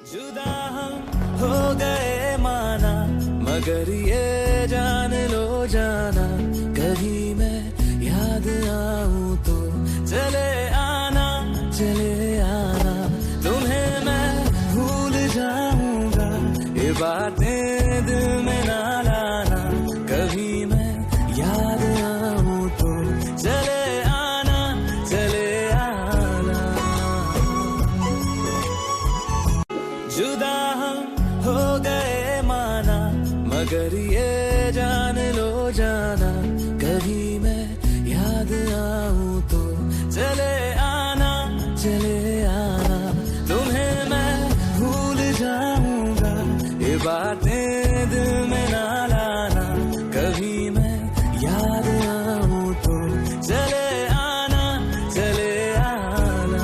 जुदा हम हो गए माना, मगर ये जान लो जाना, कभी मैं याद आऊं तो चले आना, चले आना। तुम्हें मैं भूल जाऊंगा, ये बातें दिल में ना लाना, कभी मैं याद आऊं तो चले आना, चले आना। जुदा हम हो गए माना, मगर ये जान लो जाना, कभी मैं याद आऊं तो चले आना, चले आना। तुम्हें मैं भूल जाऊंगा, ये बातें दिल में ना लाना, कभी मैं याद आऊं तो चले आना, चले आना।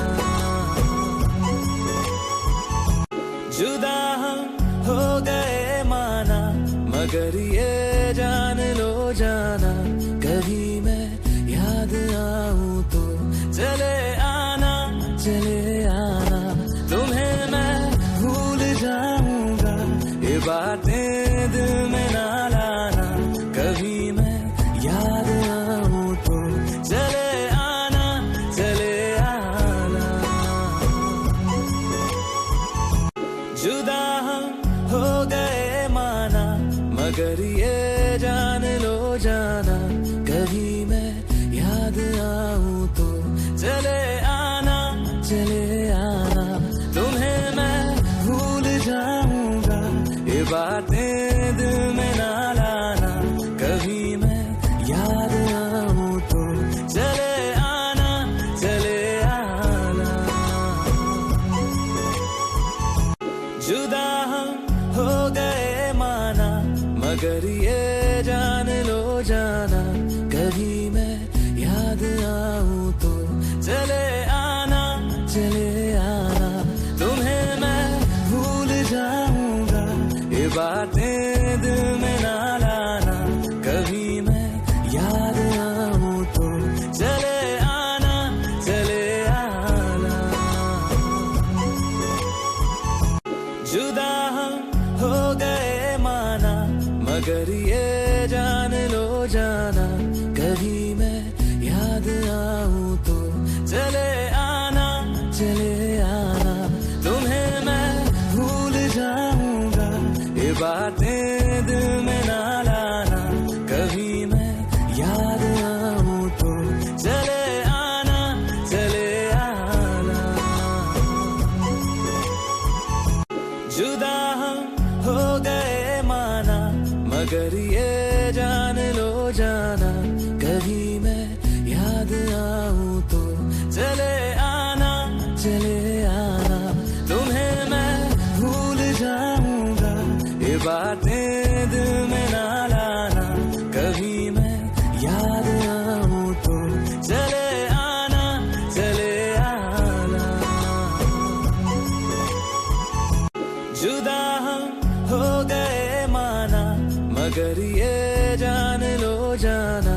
जुदा हम हो गए माना, मगर ये जान लो जाना, कभी मैं याद आऊं तो चले आना, चले आना। तुम्हें मैं भूल जाऊंगा, ये बातें दिल में ना लाना, कभी मैं याद आऊं तो चले आना, चले आना। जुदा हम हो गए माना, मगर ये जान लो जाना, कभी मैं याद आऊं तो चले आना, चले आना। तुम्हें मैं भूल जाऊंगा, ये बातें दिल में ना लाना, कभी मैं याद आऊं तो चले आना, चले आना। जुदा हम हो गए माना, मगर ये जान लो जाना, कभी मैं याद आऊं तो चले आना, चले आना। तुम्हें मैं भूल जाऊंगा, ये बातें दिल में ना लाना, कभी मैं याद आऊं तो चले आना, चले आना। जुदा हम हो गए माना, मगर ये जान लो जाना, कभी मैं याद आऊं तो चले आना, चले आना। तुम्हें मैं भूल जाऊंगा, ये बातें दिल में ना लाना, कभी मैं याद आऊं तो चले आना, चले आना। जुदा हम हो गए माना, मगर ये जान लो जाना, कभी मैं याद आऊं तो चले आना, चले आना। तुम्हें मैं भूल जाऊंगा, ये बातें दिल में ना लाना, कभी मैं याद आऊं तो चले आना, चले आना। जुदा हम हो गए माना, मगर ये जान लो जाना,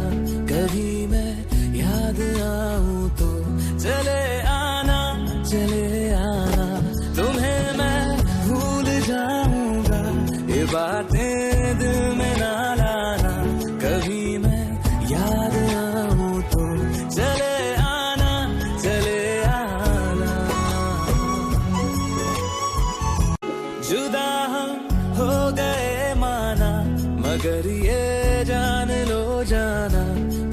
कभी मैं याद आऊं तो चले आना, चले आना। तुम्हें मैं भूल जाऊंगा, ये बातें दिल में ना लाना, कभी मैं याद आऊं तो चले आना, चले आना। जुदा हम हो गए माना, मगर ये जान लो जाना,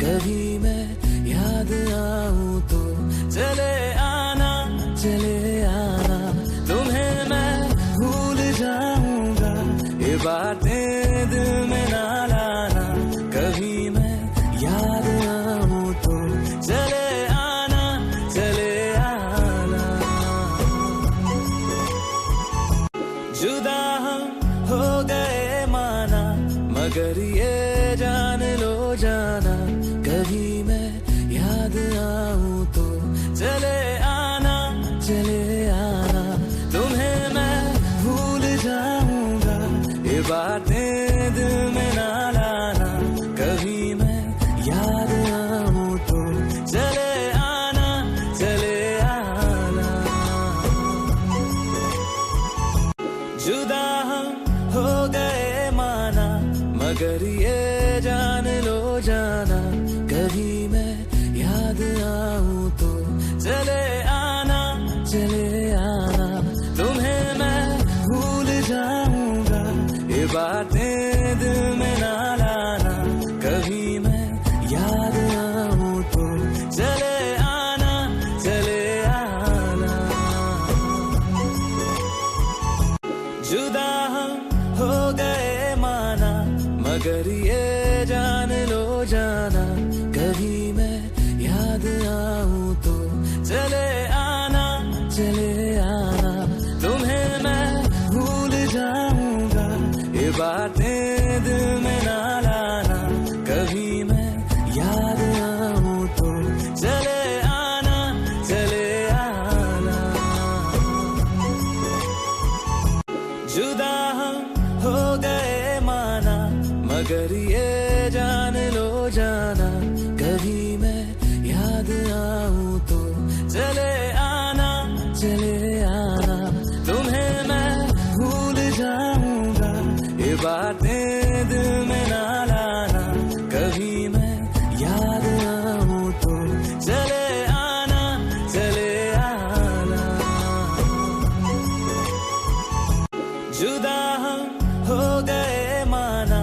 कभी मैं याद आऊं तो चले आना, चले आना। तुम्हें मैं भूल जाऊंगा, ये बातें दिल में ना लाना, कभी मैं याद आऊं तो चले आना, चले आना। जुदा हम हो गए माना, मगर ये जान लो जाना, कभी मैं याद आऊं तो चले आना, चले आना। तुम्हें मैं भूल जाऊंगा, ये बातें दिल में ना लाना, कभी मैं याद आऊं तो चले आना, चले आना। मगर ये जान लो जाना, कभी मैं याद आऊं तो चले आना, चले आना। तुम्हें मैं भूल जाऊंगा, ये बातें दिल में ना लाना, कभी मैं याद आऊं तो चले आना, चले आना। जुदा हम हो गए माना, मगर ये जान लो जाना, कभी मैं याद आऊं तो चले आना, चले आना। तुम्हें मैं भूल जाऊंगा, ये बातें दिल में ना लाना, कभी मैं याद आऊं तो चले आना, चले आना। जुदा हम हो गए माना, मगर ये जान लो जाना, कभी मैं याद आऊं तो चले आना, चले आना। तुम्हें मैं भूल जाऊंगा, ये बातें दिल में ना लाना, कभी मैं याद आऊं तो चले आना, चले आना। जुदा हम हो गए माना,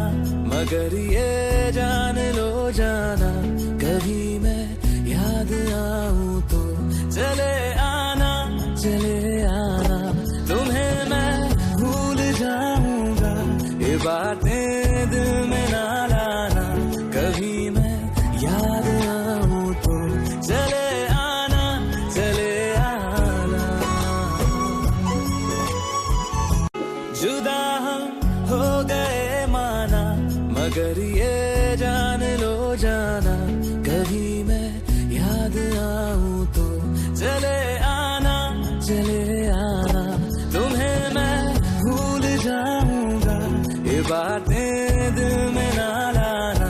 मगर ये जान लो जाना, कभी मैं याद आऊं तो चले आना, चले आना। तुम्हें मैं भूल जाऊंगा, ये बातें दिल में ना लाना, कभी मैं याद आऊं तो चले आना, चले आना। जुदा हम हो गए माना, मगर ये जान लो जाना, कभी मैं याद आऊं तो चले आना, चले आना। तुम्हें मैं भूल जाऊंगा, ये बातें दिल में ना लाना,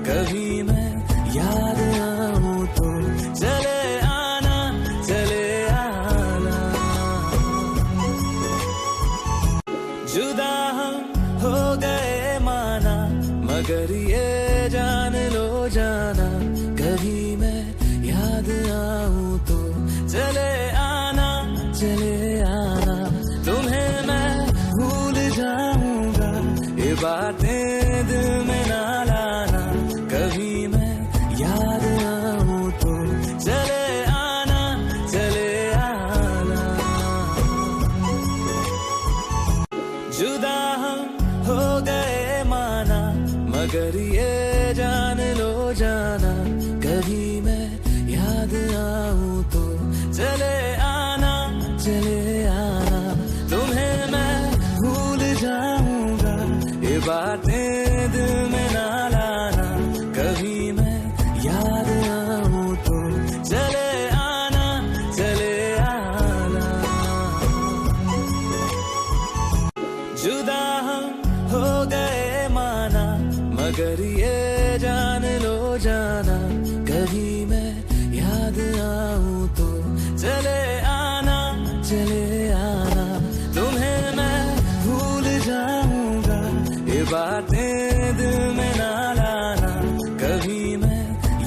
कभी मैं याद आऊं तो चले आना, चले आना। जुदा हम हो गए माना, मगर ये जान लो जाना, कभी मैं याद आऊं तो चले आना, चले आना। तुम्हें मैं भूल जाऊंगा, ये बातें दिल में ना लाना, कभी मैं याद आऊं तो चले आना, चले आना। जुदा हम हो गए माना, मगर ये जान लो जाना, कभी मैं याद आऊं तो चले आना, चले आना। तुम्हें मैं भूल जाऊंगा, ये बातें दिल में ना लाना, कभी मैं याद आऊं तो चले आना, चले आना। जुदा हम हो गए माना, मगर ये जान लो जाना, कभी मैं याद आऊं तो चले आना, चले आना। तुम्हें मैं भूल जाऊंगा, ये बातें दिल में ना लाना, कभी मैं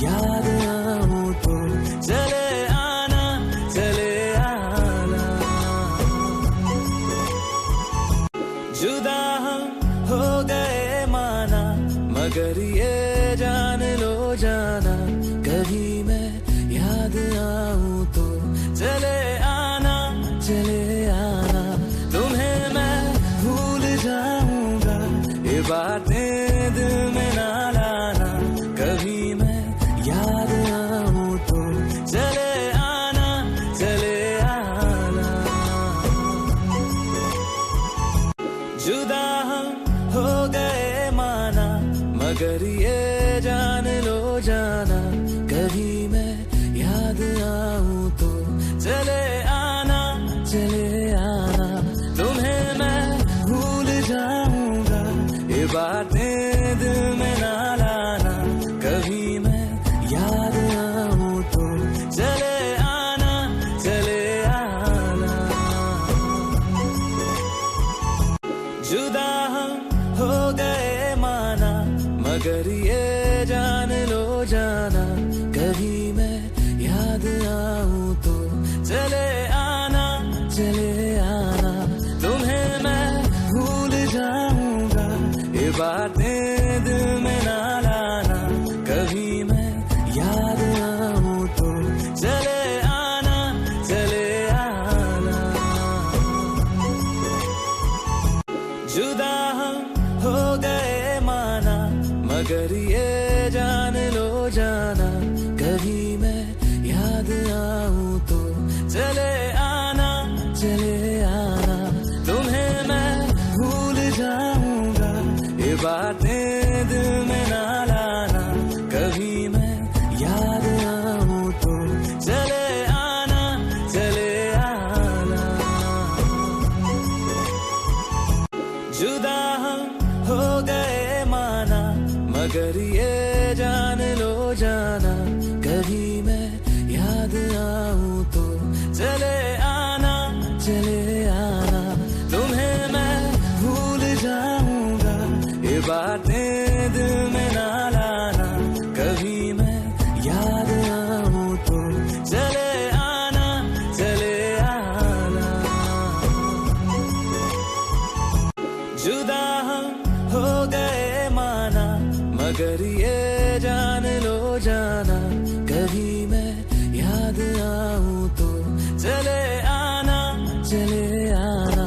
याद आऊं तो चले आना, चले आना। जुदा हम हो गए माना, मगर ये जान लो जाना, कभी मैं याद आऊं तो चले आना, चले आना। तुम्हें मैं भूल जाऊंगा, ये बातें दिल में ना लाना, कभी मैं याद आऊं तो चले आना, चले आना। जुदा हम हो गए माना, मगर ये जान लो जाना, कभी मैं याद आऊं तो चले आना, चले आना। तुम्हें मैं भूल जाऊंगा, ये बातें दिल में ना लाना, कभी मैं याद आऊं तो चले आना, चले आना। जुदा हम हो गए माना, जुदा हम हो गए माना, मगर ये जान लो जाना, कभी मैं याद आऊं तो चले आना, चले आना। तुम्हें मैं भूल जाऊंगा, ये बातें दिल में ना लाना, कभी मैं याद आऊं तो चले आना, चले आना। जुदा हम हो गए माना, मगर ये जान लो जाना, कभी मैं याद आऊं तो चले आना, चले आना। तुम्हें मैं भूल जाऊंगा, ये बातें दिल में ना लाना, कभी मैं याद आऊं तो चले आना, चले आना। जुदा हम हो गए माना, मगर ये जान लो जाना, कभी मैं याद आऊं तो चले आना, चले आना।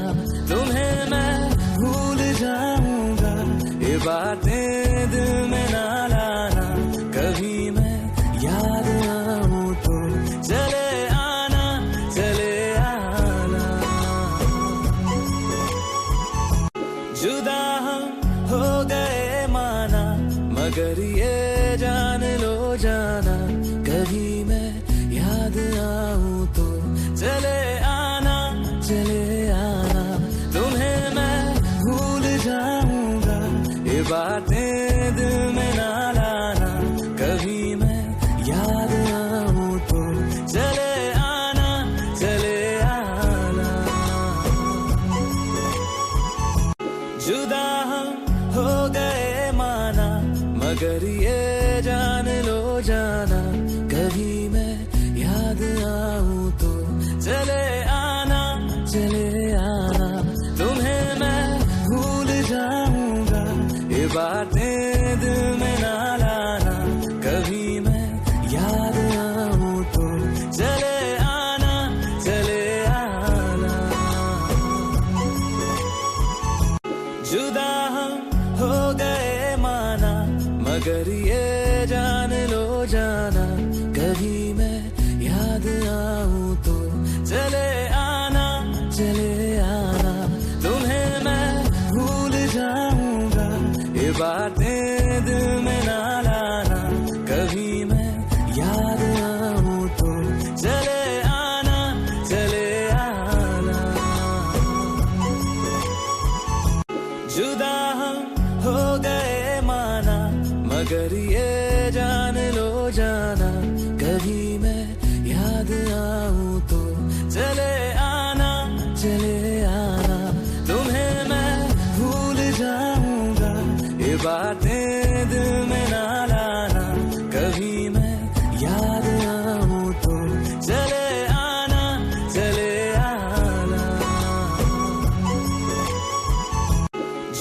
तुम्हें मैं भूल जाऊंगा, ये बातें दिल में ना लाना, कभी मैं याद आऊं तो चले आना, चले आना। जुदा हम हो गए माना, मगर ये जान लो जाना, कभी मैं याद आऊं तो चले आना, चले आना। तुम्हें मैं भूल जाऊंगा, ये बातें दिल में ना लाना, कभी मैं याद आऊं तो चले आना, चले आना। जुदा हम हो गए माना, मगर ये जान लो जाना, कभी मैं याद आऊं तो चले आना, चले आना। तुम्हें मैं भूल जाऊंगा, ये बातें दिल में ना लाना, कभी मैं याद आऊं तो चले आना, चले आना। जुदा हम हो गए माना, मगर ये जान लो जाना, कभी मैं याद आऊं तो चले आना, चले आना। तुम्हें मैं भूल जाऊंगा, ये बातें दिल में ना लाना, कभी मैं याद आऊं तो चले आना, चले आना। जुदा हम हो गए माना, मगर ये जान लो जाना, कभी मैं याद आऊं तो चले आना, चले आना। तुम्हें मैं भूल जाऊंगा, ये बातें दिल में ना लाना, कभी मैं याद आऊं तो चले आना, चले आना।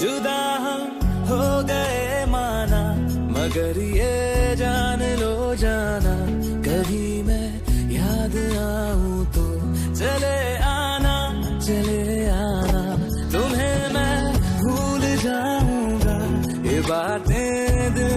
जुदा हम हो गए माना, मगर ये जान लो जाना, कभी मैं याद आऊं तो चले आना, चले आना। तुम्हें मैं भूल जाऊंगा, ये बातें दिल